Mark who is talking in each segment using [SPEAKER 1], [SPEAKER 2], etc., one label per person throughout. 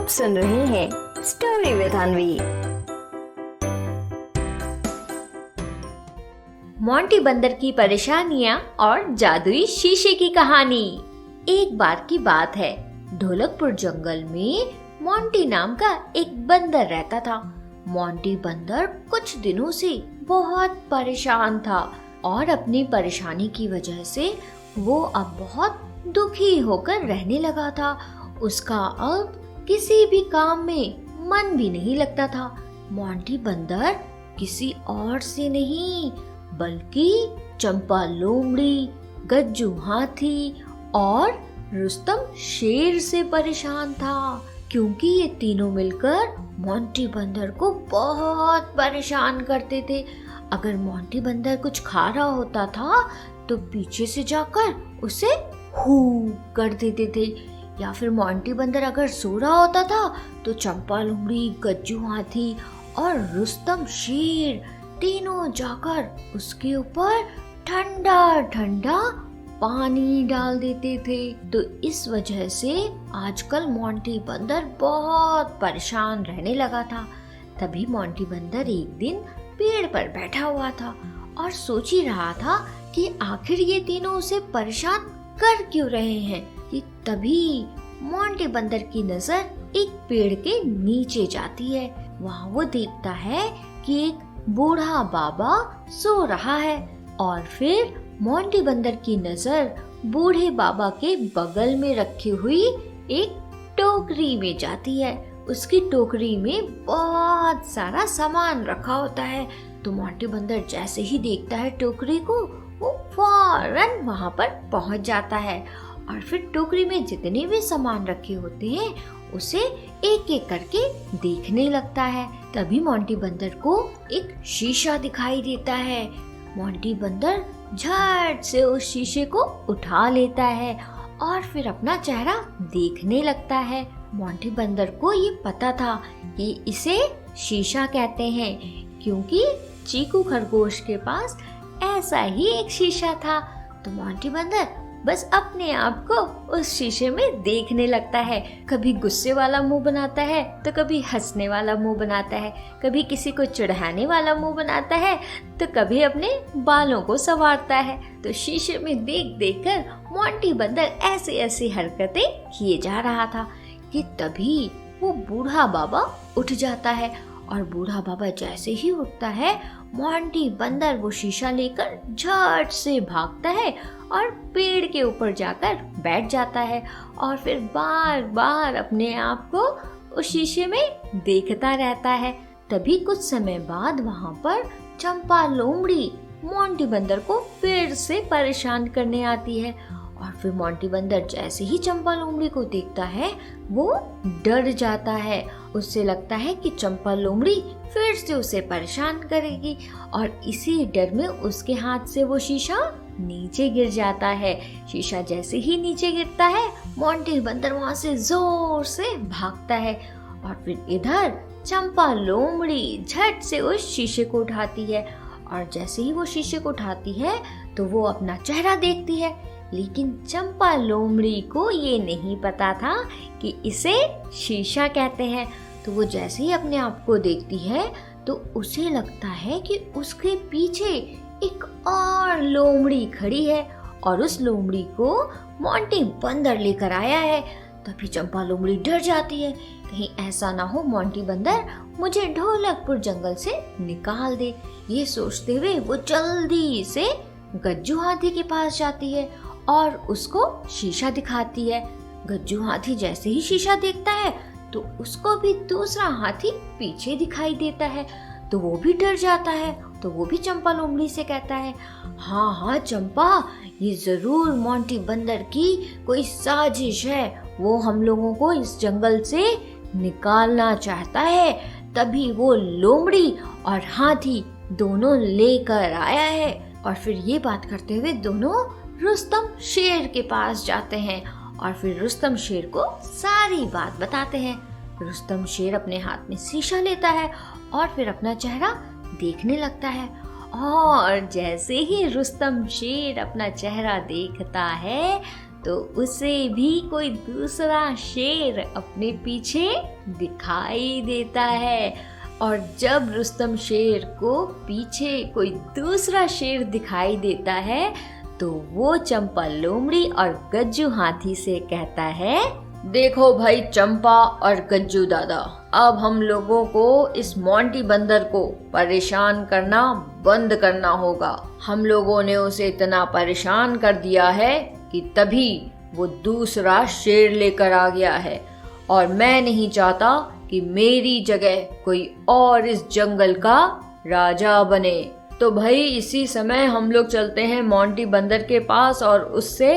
[SPEAKER 1] आप सुन रहे हैं स्टोरी विद अनवी।
[SPEAKER 2] मोंटी बंदर की परेशानियां और जादुई शीशे की कहानी। एक बार की बात है, ढोलकपुर जंगल में मोंटी नाम का एक बंदर रहता था। मोंटी बंदर कुछ दिनों से बहुत परेशान था और अपनी परेशानी की वजह से वो अब बहुत दुखी होकर रहने लगा था। उसका अब किसी भी काम में मन भी नहीं लगता था। मोंटी बंदर किसी और से नहीं बल्कि चंपा लोमड़ी, गज्जू हाथी और रुस्तम शेर से परेशान था, क्योंकि ये तीनों मिलकर मोंटी बंदर को बहुत परेशान करते थे। अगर मोंटी बंदर कुछ खा रहा होता था तो पीछे से जाकर उसे हू कर देते थे, या फिर मोंटी बंदर अगर सो रहा होता था तो चंपा लोमड़ी, गज्जू हाथी और रुस्तम शेर तीनों जाकर उसके ऊपर ठंडा ठंडा पानी डाल देते थे। तो इस वजह से आजकल मोंटी बंदर बहुत परेशान रहने लगा था। तभी मोंटी बंदर एक दिन पेड़ पर बैठा हुआ था और सोच ही रहा था कि आखिर ये तीनों उसे परेशान कर क्यों रहे हैं। कि तभी मोंटी बंदर की नजर एक पेड़ के नीचे जाती है। वहाँ वो देखता है कि एक बूढ़ा बाबा सो रहा है, और फिर मोंटी बंदर की नजर बूढ़े बाबा के बगल में रखी हुई एक टोकरी में जाती है। उसकी टोकरी में बहुत सारा सामान रखा होता है। तो मोंटी बंदर जैसे ही देखता है टोकरी को, वो फौरन वहाँ पर पहुँच जाता है और फिर टोकरी में जितने भी सामान रखे होते हैं उसे एक एक करके देखने लगता है। तभी मोंटी बंदर को एक शीशा दिखाई देता है। मोंटी बंदर झट से उस शीशे को उठा लेता है और फिर अपना चेहरा देखने लगता है। मोंटी बंदर को ये पता था कि इसे शीशा कहते हैं, क्योंकि चीकू खरगोश के पास ऐसा ही एक शीशा था। तो मोंटी बंदर बस अपने आप को उस शीशे में देखने लगता है। कभी गुस्से वाला मुंह बनाता है तो कभी हंसने वाला मुंह बनाता है, कभी किसी को चिढ़ाने वाला मुंह बनाता है तो कभी अपने बालों को संवारता है। तो शीशे में देख देख कर मोंटी बंदर ऐसी ऐसी हरकतें किए जा रहा था कि तभी वो बूढ़ा बाबा उठ जाता है। और बूढ़ा बाबा जैसे ही उठता है, मोंटी बंदर वो शीशा लेकर झट से भागता है और पेड़ के ऊपर जाकर बैठ जाता है और फिर बार बार अपने आप को उस शीशे में देखता रहता है। तभी कुछ समय बाद वहाँ पर चंपा लोमड़ी मोंटी बंदर को फिर से परेशान करने आती है। और फिर मोंटी बंदर जैसे ही चंपा लोमड़ी को देखता है वो डर जाता है। उससे लगता है कि चंपा लोमड़ी फिर से उसे परेशान करेगी, और इसी डर में उसके हाथ से वो शीशा नीचे गिर जाता है। शीशा जैसे ही नीचे गिरता है, मोंटी बंदर वहाँ से जोर से भागता है और फिर इधर चंपा लोमड़ी झट से उस शीशे को उठाती है। और जैसे ही वो शीशे को उठाती है तो वो अपना चेहरा देखती है, लेकिन चंपा लोमड़ी को ये नहीं पता था कि इसे शीशा कहते हैं। तो वो जैसे ही अपने आप को देखती है तो उसे लगता है कि उसके पीछे एक और लोमड़ी खड़ी है और उस लोमड़ी को मोंटी बंदर लेकर आया है। तभी चंपा लोमड़ी डर जाती है, कहीं ऐसा ना हो मोंटी बंदर मुझे ढोलकपुर जंगल से निकाल दे। ये सोचते हुए वो जल्दी से गज्जू हाथी के पास जाती है और उसको शीशा दिखाती है। गज्जू हाथी जैसे ही शीशा देखता है तो उसको भी दूसरा हाथी पीछे दिखाई देता है, तो वो भी डर जाता है। तो वो भी चंपा लोमड़ी से कहता है, हाँ हाँ चंपा, ये जरूर मोंटी बंदर की कोई साजिश है। वो हम लोगों को इस जंगल से निकालना चाहता है, तभी वो लोमड़ी और हाथी दोनों लेकर आया है। और फिर ये बात करते हुए दोनों रुस्तम शेर के पास जाते हैं और फिर रुस्तम शेर को सारी बात बताते हैं। रुस्तम शेर अपने हाथ में शीशा लेता है और फिर अपना चेहरा देखने लगता है, और जैसे ही रुस्तम शेर अपना चेहरा देखता है तो उसे भी कोई दूसरा शेर अपने पीछे दिखाई देता है। और जब रुस्तम शेर को पीछे कोई दूसरा शेर दिखाई देता है तो वो चंपा लोमड़ी और गज्जू हाथी से कहता है, देखो भाई चंपा और गज्जू दादा, अब हम लोगों को इस मोंटी बंदर को परेशान करना बंद करना होगा। हम लोगों ने उसे इतना परेशान कर दिया है कि तभी वो दूसरा शेर लेकर आ गया है, और मैं नहीं चाहता कि मेरी जगह कोई और इस जंगल का राजा बने। तो भाई इसी समय हम लोग चलते हैं मोंटी बंदर के पास और उससे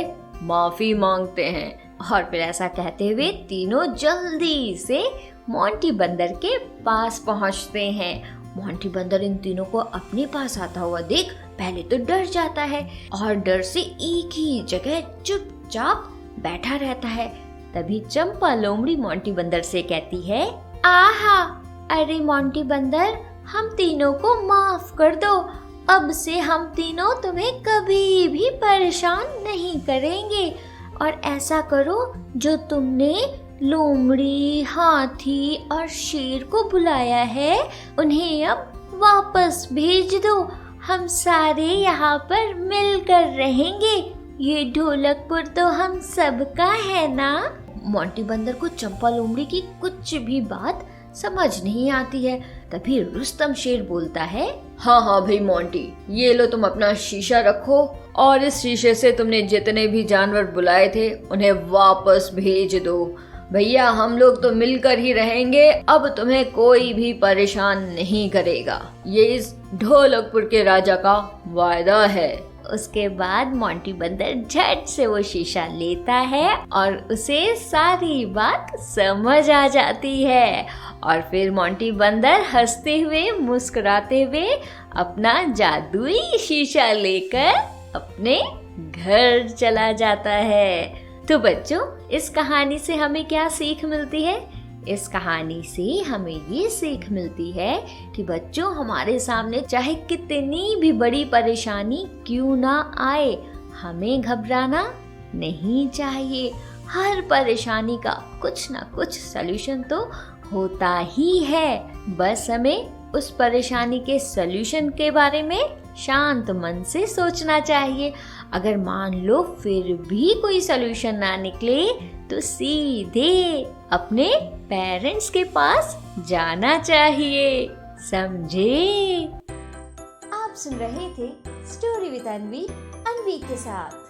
[SPEAKER 2] माफी मांगते हैं। और फिर ऐसा कहते हुए तीनों जल्दी से मोंटी बंदर के पास पहुंचते हैं। मोंटी बंदर इन तीनों को अपने पास आता हुआ देख पहले तो डर जाता है और डर से एक ही जगह चुपचाप बैठा रहता है। तभी चंपा लोमड़ी मोंटी बंदर से कहती है, आहा, अरे मोंटी बंदर, हम तीनों को माफ कर दो। अब से हम तीनों तुम्हें कभी भी परेशान नहीं करेंगे। और ऐसा करो, जो तुमने लोमड़ी, हाथी और शेर को बुलाया है उन्हें अब वापस भेज दो। हम सारे यहाँ पर मिलकर रहेंगे। ये ढोलकपुर तो हम सबका है ना। मोंटी बंदर को चंपा लोमड़ी की कुछ भी बात समझ नहीं आती है। तभी रुस्तम शेर बोलता है, हाँ हाँ भाई मोंटी, ये लो तुम अपना शीशा रखो और इस शीशे से तुमने जितने भी जानवर बुलाए थे उन्हें वापस भेज दो। भैया हम लोग तो मिलकर ही रहेंगे, अब तुम्हें कोई भी परेशान नहीं करेगा। ये इस ढोलकपुर के राजा का वायदा है। उसके बाद मोंटी बंदर झट से वो शीशा लेता है और उसे सारी बात समझ आ जाती है। और फिर मोंटी बंदर हंसते हुए मुस्कुराते हुए अपना जादुई शीशा लेकर अपने घर चला जाता है। तो बच्चों, इस कहानी से हमें क्या सीख मिलती है? इस कहानी से हमें ये सीख मिलती है कि बच्चों, हमारे सामने चाहे कितनी भी बड़ी परेशानी क्यों ना आए, हमें घबराना नहीं चाहिए। हर परेशानी का कुछ ना कुछ सलूशन तो होता ही है। बस हमें उस परेशानी के सलूशन के बारे में शांत मन से सोचना चाहिए। अगर मान लो फिर भी कोई सलूशन ना निकले तो सीधे अपने पेरेंट्स के पास जाना चाहिए। समझे? आप सुन रहे थे स्टोरी विद अनवी के साथ।